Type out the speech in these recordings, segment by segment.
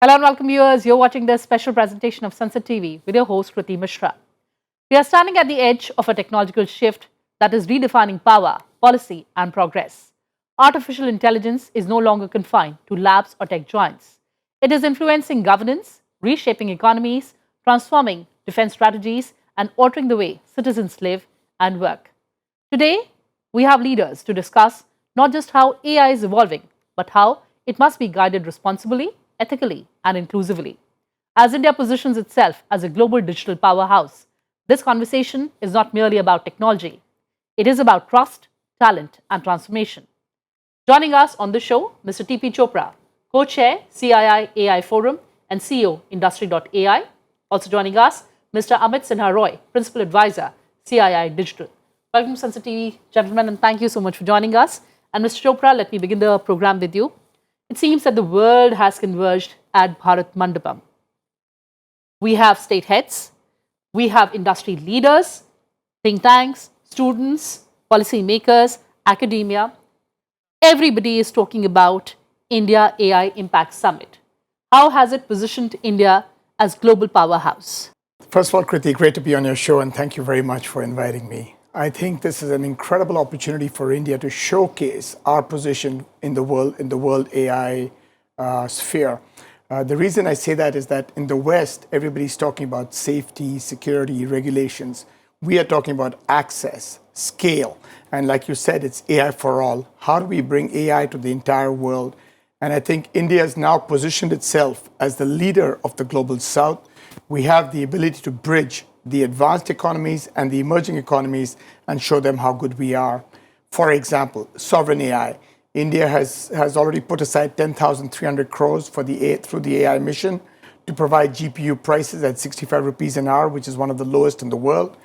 Hello and welcome viewers. You're watching this special presentation of Sansad TV with your host Kriti Mishra. We are standing at the edge of a technological shift that is redefining power, policy and progress. Artificial intelligence is no longer confined to labs or tech giants. It is influencing governance, reshaping economies, transforming defense strategies and altering the way citizens live and work. Today, we have leaders to discuss not just how AI is evolving, but how it must be guided responsibly, ethically, and inclusively. As India positions itself as a global digital powerhouse, this conversation is not merely about technology. It is about trust, talent, and transformation. Joining us on the show, Mr. T.P. Chopra, co-chair, CII AI Forum, and CEO, Industry.AI. Also joining us, Mr. Amit Sinha, principal advisor, CII Digital. Welcome to Sansad TV, gentlemen, and thank you so much for joining us. And Mr. Chopra, let me begin the program with you. It seems that the world has converged at Bharat Mandapam. We have state heads, we have industry leaders, think tanks, students, policy makers, academia. Everybody is talking about India AI Impact Summit. How has it positioned India as global powerhouse? First of all, Kriti, great to be on your show, and thank you very much for inviting me. I think this is an incredible opportunity for India to showcase our position in the world AI sphere. The reason I say that is that in the West, everybody's talking about safety, security, regulations. We are talking about access, scale, and like you said, it's AI for all. How do we bring AI to the entire world? And I think India has now positioned itself as the leader of the global South. We have the ability to bridge the advanced economies and the emerging economies and show them how good we are. For example, sovereign AI. India has already put aside 10,300 crores through the AI mission to provide GPU prices at 65 rupees an hour, which is one of the lowest in the world.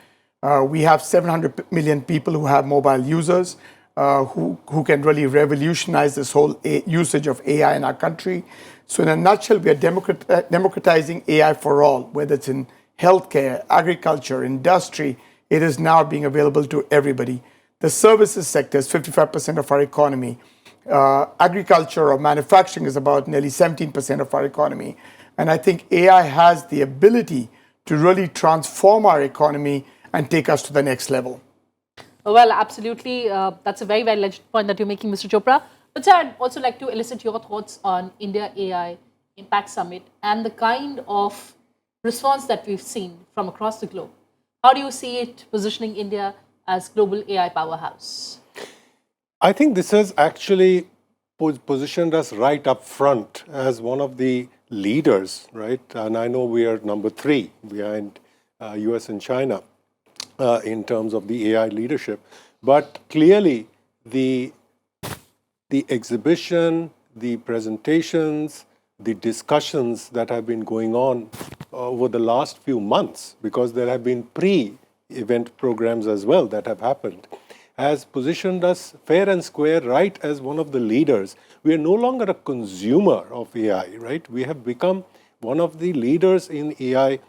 We have 700 million people who have mobile users who can really revolutionize this whole usage of AI in our country. So in a nutshell, we are democratizing AI for all, whether it's in healthcare, agriculture, industry. It is now being available to everybody. The services sector is 55% of our economy. Agriculture or manufacturing is about nearly 17% of our economy. And I think AI has the ability to really transform our economy and take us to the next level. Well, absolutely. That's a very well-alleged point that you're making, Mr. Chopra. But sir, I'd also like to elicit your thoughts on India AI Impact Summit and the kind of response that we've seen from across the globe. How do you see it positioning India as global AI powerhouse? I think this has actually positioned us right up front as one of the leaders, right? And I know we are number 3 behind US and China in terms of the AI leadership. But clearly, the exhibition, the presentations, the discussions that have been going on over the last few months, because there have been pre-event programs as well that have happened, has positioned us fair and square right as one of the leaders. We are no longer a consumer of AI, right? We have become one of the leaders in AI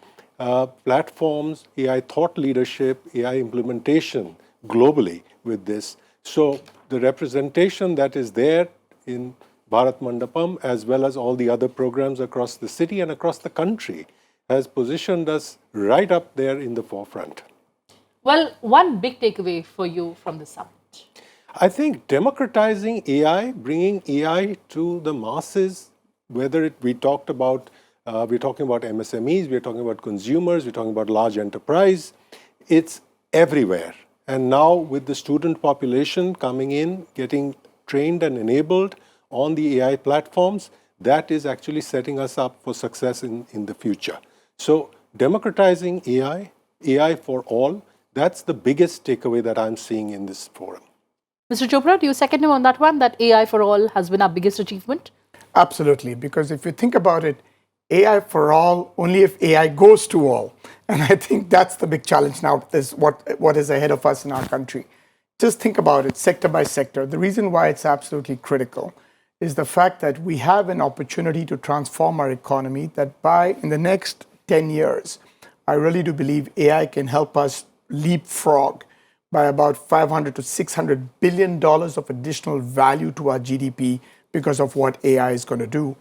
platforms, AI thought leadership, AI implementation globally with this. So the representation that is there in Bharat Mandapam, as well as all the other programs across the city and across the country, has positioned us right up there in the forefront. Well, one big takeaway for you from the summit? I think democratizing AI, bringing AI to the masses, whether we're talking about MSMEs, we're talking about consumers, we're talking about large enterprise, it's everywhere. And now with the student population coming in, getting trained and enabled on the AI platforms, that is actually setting us up for success in the future. So democratizing AI, AI for all, that's the biggest takeaway that I'm seeing in this forum. Mr. Chopra, do you second him on that one, that AI for all has been our biggest achievement? Absolutely, because if you think about it, AI for all, only if AI goes to all. And I think that's the big challenge now, is what is ahead of us in our country. Just think about it, sector by sector. The reason why it's absolutely critical is the fact that we have an opportunity to transform our economy, that in the next 10 years, I really do believe AI can help us leapfrog by about $500 to $600 billion of additional value to our GDP because of what AI is going to do.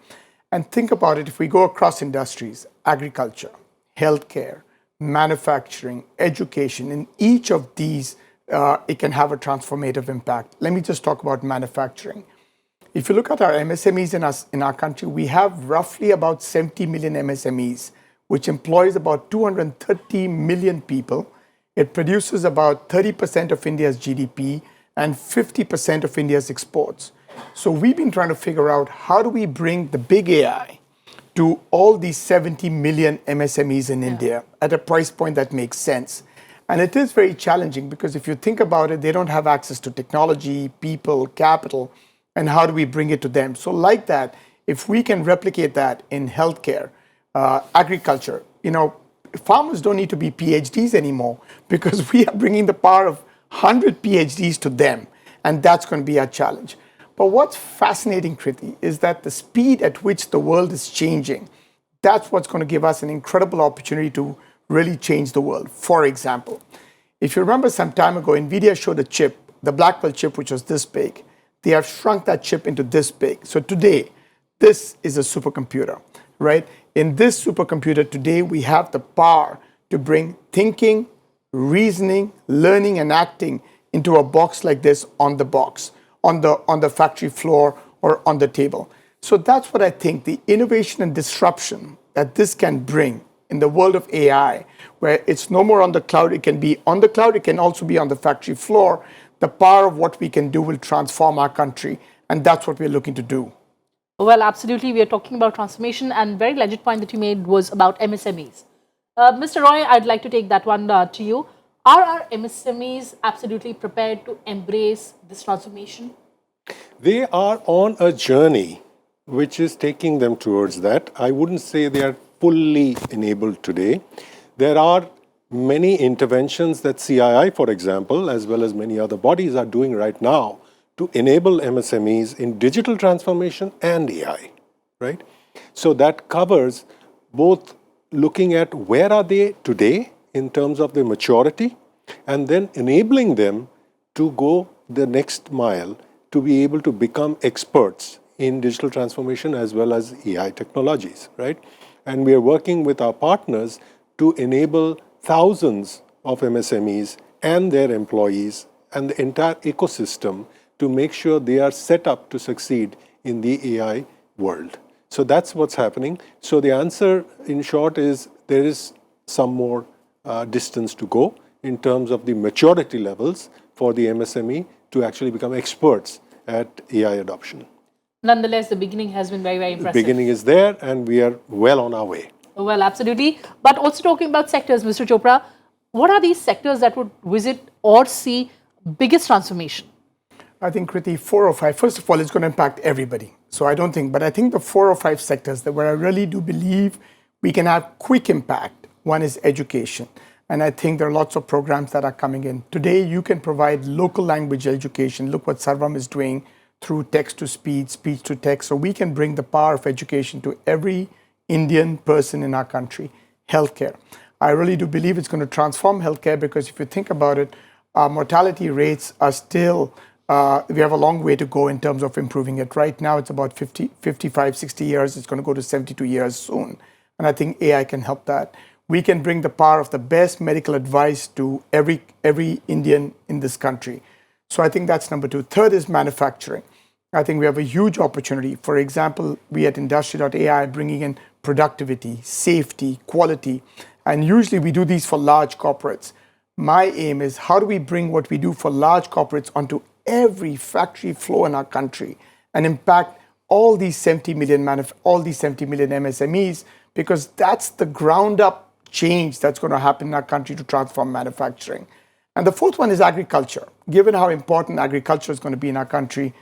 And think about it, if we go across industries, agriculture, healthcare, manufacturing, education, in each of these, it can have a transformative impact. Let me just talk about manufacturing. If you look at our MSMEs in our country, we have roughly about 70 million MSMEs, which employs about 230 million people. It produces about 30% of India's GDP and 50% of India's exports. So we've been trying to figure out how do we bring the big AI to all these 70 million MSMEs in India at a price point that makes sense. And it is very challenging because if you think about it, they don't have access to technology, people, capital, and how do we bring it to them? So like that, if we can replicate that in healthcare, agriculture, farmers don't need to be PhDs anymore because we are bringing the power of 100 PhDs to them. And that's going to be our challenge. But what's fascinating, Kriti, is that the speed at which the world is changing, that's what's going to give us an incredible opportunity to really change the world. For example, if you remember some time ago, NVIDIA showed a chip, the Blackwell chip, which was this big. They have shrunk that chip into this big. So today, this is a supercomputer, right? In this supercomputer today, we have the power to bring thinking, reasoning, learning, and acting into a box like this on the box, on the factory floor or on the table. So that's what I think, the innovation and disruption that this can bring in the world of AI, where it's no more on the cloud, it can be on the cloud, it can also be on the factory floor. The power of what we can do will transform our country, and that's what we're looking to do. Well, absolutely. We are talking about transformation, and very legit point that you made was about MSMEs. Mr. Roy, I'd like to take that one to you. Are our MSMEs absolutely prepared to embrace this transformation? They are on a journey which is taking them towards that. I wouldn't say they are fully enabled today. There are many interventions that CII, for example, as well as many other bodies are doing right now to enable MSMEs in digital transformation and AI, right? So that covers both looking at where are they today in terms of their maturity and then enabling them to go the next mile to be able to become experts in digital transformation as well as AI technologies, right? And we are working with our partners to enable thousands of MSMEs and their employees and the entire ecosystem to make sure they are set up to succeed in the AI world. So that's what's happening. So the answer, in short, is there is some more distance to go in terms of the maturity levels for the MSME to actually become experts at AI adoption. Nonetheless, the beginning has been very, very impressive. The beginning is there, and we are well on our way. Well, absolutely. But also talking about sectors, Mr. Chopra, what are these sectors that would visit or see biggest transformation? I think, Kriti, 4 or 5. First of all, it's going to impact everybody. So I don't think, but I think the 4 or 5 sectors that where I really do believe we can have quick impact. One is education. And I think there are lots of programs that are coming in. Today, you can provide local language education. Look what Sarvam is doing through text to speech, speech to text. So we can bring the power of education to every Indian person in our country. Healthcare. I really do believe it's going to transform healthcare because if you think about it, our mortality rates are still, we have a long way to go in terms of improving it. Right now, it's about 50, 55, 60 years. It's going to go to 72 years soon. And I think AI can help that. We can bring the power of the best medical advice to every Indian in this country. So I think that's number 2. Third is manufacturing. I think we have a huge opportunity. For example, we at Industry.AI bringing in productivity, safety, quality. And usually we do these for large corporates. My aim is how do we bring what we do for large corporates onto every factory floor in our country and impact all these 70 million MSMEs, because that's the ground up change that's going to happen in our country to transform manufacturing. And the fourth one is agriculture. Given how important agriculture is going to be in our country,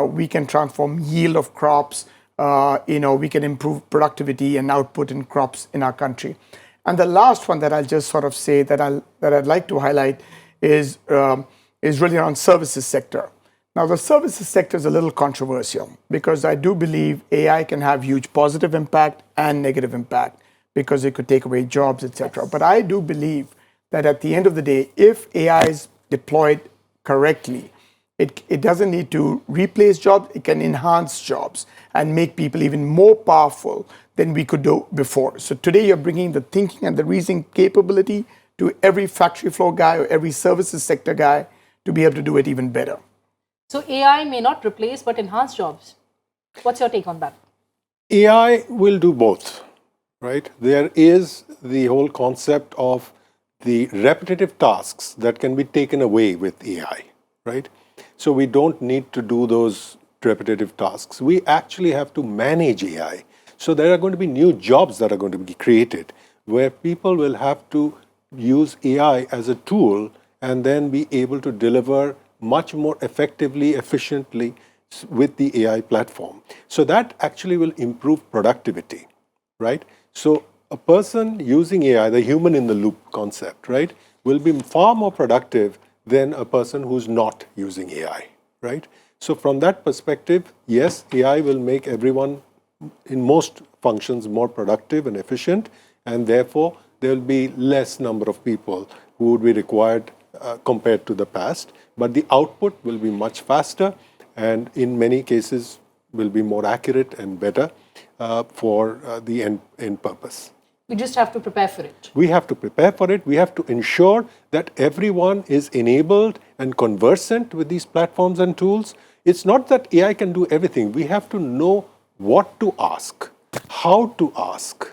we can transform yield of crops, we can improve productivity and output in crops in our country. And the last one that I'll just sort of say that I'd like to highlight is really around services sector. Now, the services sector is a little controversial because I do believe AI can have huge positive impact and negative impact because it could take away jobs, etc. But I do believe that at the end of the day, if AI is deployed correctly, It doesn't need to replace jobs, it can enhance jobs and make people even more powerful than we could do before. So today you're bringing the thinking and the reasoning capability to every factory floor guy or every services sector guy to be able to do it even better. So AI may not replace but enhance jobs. What's your take on that? AI will do both, right? There is the whole concept of the repetitive tasks that can be taken away with AI, right? So we don't need to do those repetitive tasks. We actually have to manage AI. So there are going to be new jobs that are going to be created where people will have to use AI as a tool and then be able to deliver much more effectively, efficiently with the AI platform. So that actually will improve productivity, right? So a person using AI, the human in the loop concept, right, will be far more productive than a person who's not using AI, right? So from that perspective, yes, AI will make everyone in most functions more productive and efficient, and therefore there will be less number of people who would be required compared to the past, but the output will be much faster and in many cases will be more accurate and better for the end purpose. We just have to prepare for it. We have to prepare for it. We have to ensure that everyone is enabled and conversant with these platforms and tools. It's not that AI can do everything. We have to know what to ask, how to ask,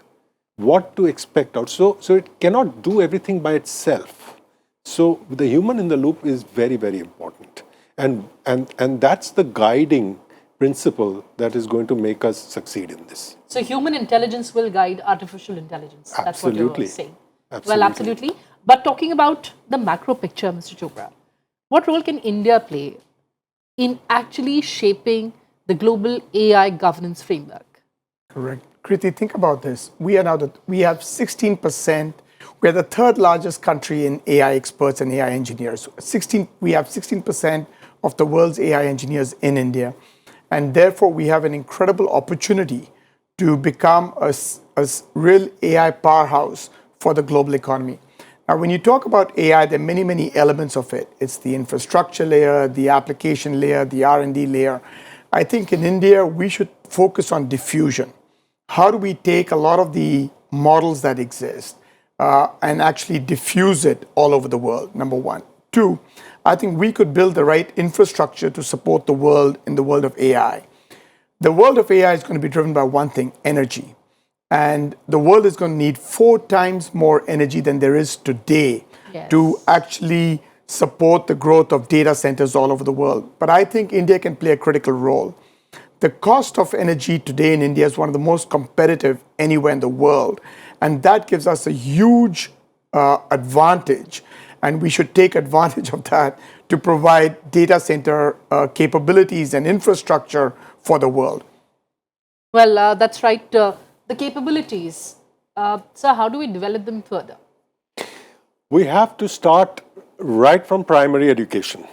what to expect out. So it cannot do everything by itself. So the human in the loop is very, very important. And that's the guiding principle that is going to make us succeed in this. So human intelligence will guide artificial intelligence. That's Absolutely. what you're saying. Absolutely. Well, absolutely. But talking about the macro picture, Mr. Chopra, what role can India play in actually shaping the global AI governance framework? Correct. Kriti, think about this. We have 16%. We're the third largest country in AI experts and AI engineers. We have 16% of the world's AI engineers in India. And therefore, we have an incredible opportunity to become a real AI powerhouse for the global economy. Now, when you talk about AI, there are many, many elements of it. It's the infrastructure layer, the application layer, the R&D layer. I think in India, we should focus on diffusion. How do we take a lot of the models that exist and actually diffuse it all over the world, number one. Two, I think we could build the right infrastructure to support the world in the world of AI. The world of AI is going to be driven by one thing, energy. And the world is going to need 4 times more energy than there is today to actually support the growth of data centers all over the world. But I think India can play a critical role. The cost of energy today in India is one of the most competitive anywhere in the world. And that gives us a huge advantage. And we should take advantage of that to provide data center capabilities and infrastructure for the world. Well, that's right. The capabilities. So how do we develop them further? We have to start right from primary education.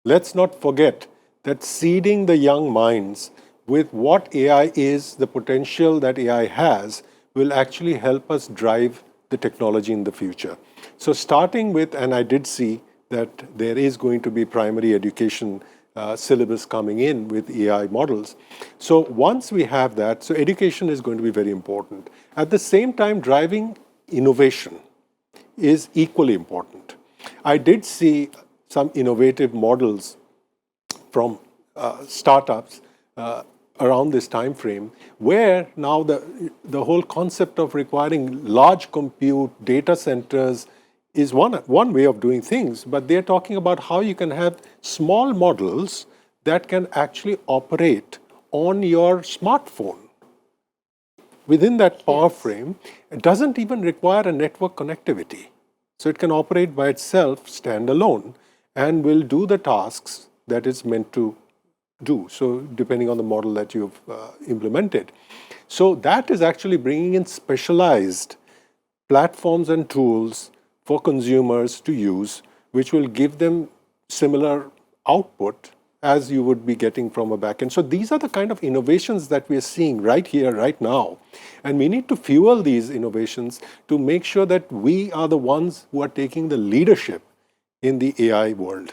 Let's not forget that seeding the young minds with what AI is, the potential that AI has, will actually help us drive the technology in the future. So starting with, and I did see that there is going to be primary education syllabus coming in with AI models. So once we have that, so education is going to be very important. At the same time, driving innovation is equally important. I did see some innovative models from startups around this time frame, where now the whole concept of requiring large compute data centers is one way of doing things, but they're talking about how you can have small models that can actually operate on your smartphone. Within that power frame, it doesn't even require a network connectivity. So it can operate by itself, standalone, and will do the tasks that it's meant to do. So depending on the model that you've implemented. So that is actually bringing in specialized platforms and tools for consumers to use, which will give them similar output as you would be getting from a backend. So these are the kind of innovations that we are seeing right here, right now. And we need to fuel these innovations to make sure that we are the ones who are taking the leadership in the AI world.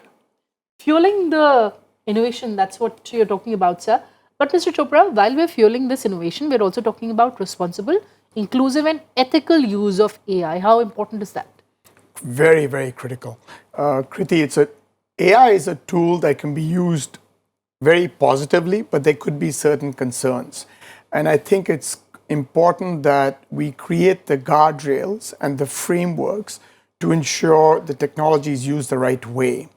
fueling the innovation. That's what you're talking about, sir. But Mr. Chopra, while we're fueling this innovation, we're also talking about responsible, inclusive, and ethical use of AI. How important is that? Very, very critical. Kriti, AI is a tool that can be used very positively, but there could be certain concerns. And I think it's important that we create the guardrails and the frameworks to ensure the technology is used the right way.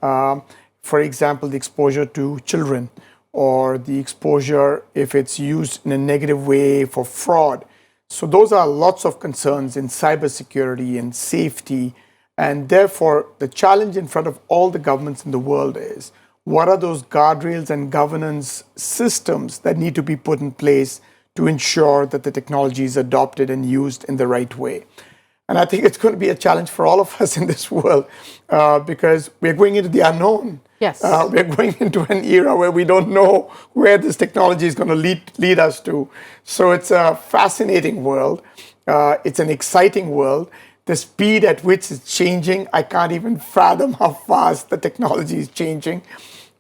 For example, the exposure to children, or the exposure if it's used in a negative way for fraud. So those are lots of concerns in cybersecurity and safety. And therefore, the challenge in front of all the governments in the world is, what are those guardrails and governance systems that need to be put in place to ensure that the technology is adopted and used in the right way? And I think it's going to be a challenge for all of us in this world because we're going into the unknown. Yes. We're going into an era where we don't know where this technology is going to lead us to. So it's a fascinating world. It's an exciting world. The speed at which it's changing, I can't even fathom how fast the technology is changing.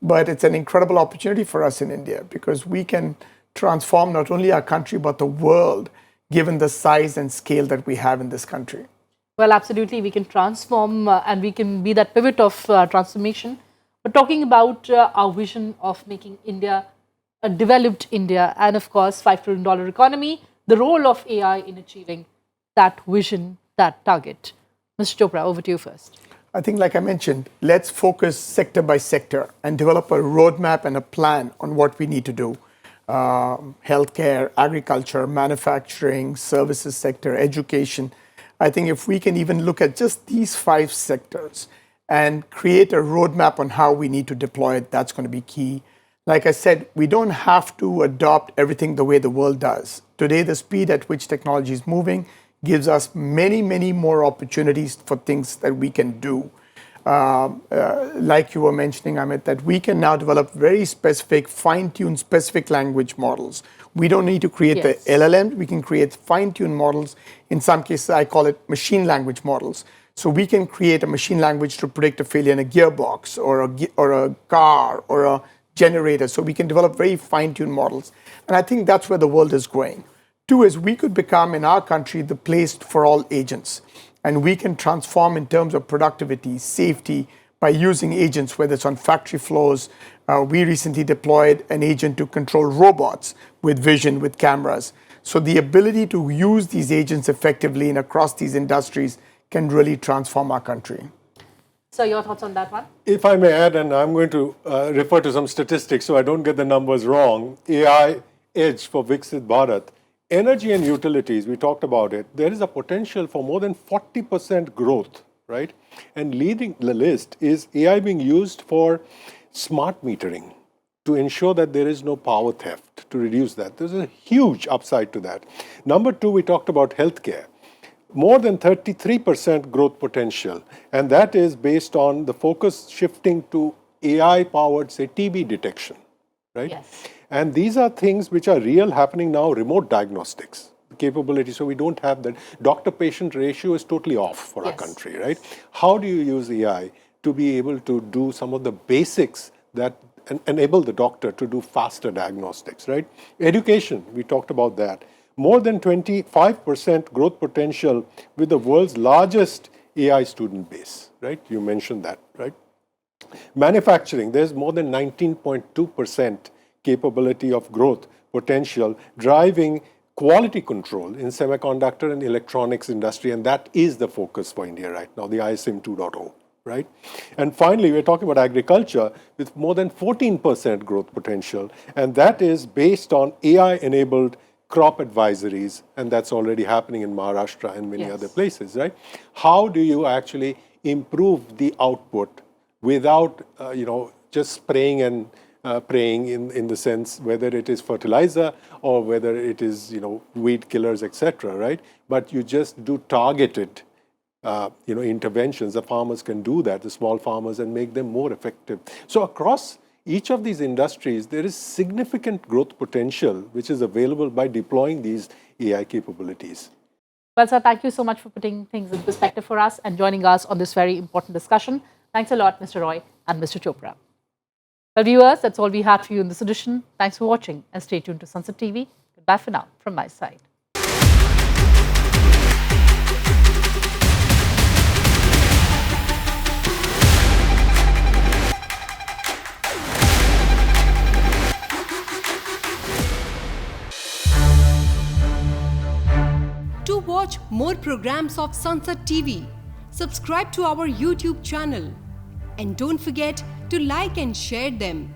But it's an incredible opportunity for us in India because we can transform not only our country, but the world, given the size and scale that we have in this country. Well, absolutely, we can transform and we can be that pivot of transformation. But talking about our vision of making India a developed India and, of course, $5 trillion economy, the role of AI in achieving that vision, that target. Mr. Chopra, over to you first. I think, like I mentioned, let's focus sector by sector and develop a roadmap and a plan on what we need to do. Healthcare, agriculture, manufacturing, services sector, education. I think if we can even look at just these 5 sectors and create a roadmap on how we need to deploy it, that's going to be key. Like I said, we don't have to adopt everything the way the world does. Today, the speed at which technology is moving gives us many, many more opportunities for things that we can do. Like you were mentioning, Amit, that we can now develop very specific, fine-tuned specific language models. We don't need to create the LLM. We can create fine-tuned models. In some cases, I call it machine language models. So we can create a machine language to predict a failure in a gearbox or a car or a generator. So we can develop very fine-tuned models. And I think that's where the world is going. 2 is we could become, in our country, the place for all agents. And we can transform in terms of productivity, safety, by using agents, whether it's on factory floors. We recently deployed an agent to control robots with vision, with cameras. So the ability to use these agents effectively and across these industries can really transform our country. So your thoughts on that one? If I may add, and I'm going to refer to some statistics so I don't get the numbers wrong, AI Edge for Viksit Bharat, energy and utilities, we talked about it, there is a potential for more than 40% growth, right? And leading the list is AI being used for smart metering to ensure that there is no power theft, to reduce that. There's a huge upside to that. Number 2, we talked about healthcare. More than 33% growth potential, and that is based on the focus shifting to AI-powered, say, TB detection, right? Yes. And these are things which are real happening now, remote diagnostics capability. So we don't have that. Doctor-patient ratio is totally off for our country, right? How do you use AI to be able to do some of the basics that enable the doctor to do faster diagnostics, right? Education, we talked about that. More than 25% growth potential with the world's largest AI student base, right? You mentioned that, right? Manufacturing, there's more than 19.2% capability of growth potential driving quality control in semiconductor and electronics industry, and that is the focus for India right now, the ISM 2.0, right? And finally, we're talking about agriculture with more than 14% growth potential, and that is based on AI-enabled crop advisories, and that's already happening in Maharashtra and many other places, right? How do you actually improve the output without, just spraying and praying in the sense whether it is fertilizer or whether it is, weed killers, etc., right? But you just do targeted, interventions. The farmers can do that, the small farmers, and make them more effective. So across each of these industries, there is significant growth potential which is available by deploying these AI capabilities. Well, sir, thank you so much for putting things in perspective for us and joining us on this very important discussion. Thanks a lot, Mr. Roy and Mr. Chopra. Well, viewers, that's all we had for you in this edition. Thanks for watching and stay tuned to Sansad TV. Goodbye for now from my side. To watch more programs of Sansad TV, subscribe to our YouTube channel and don't forget to like and share them.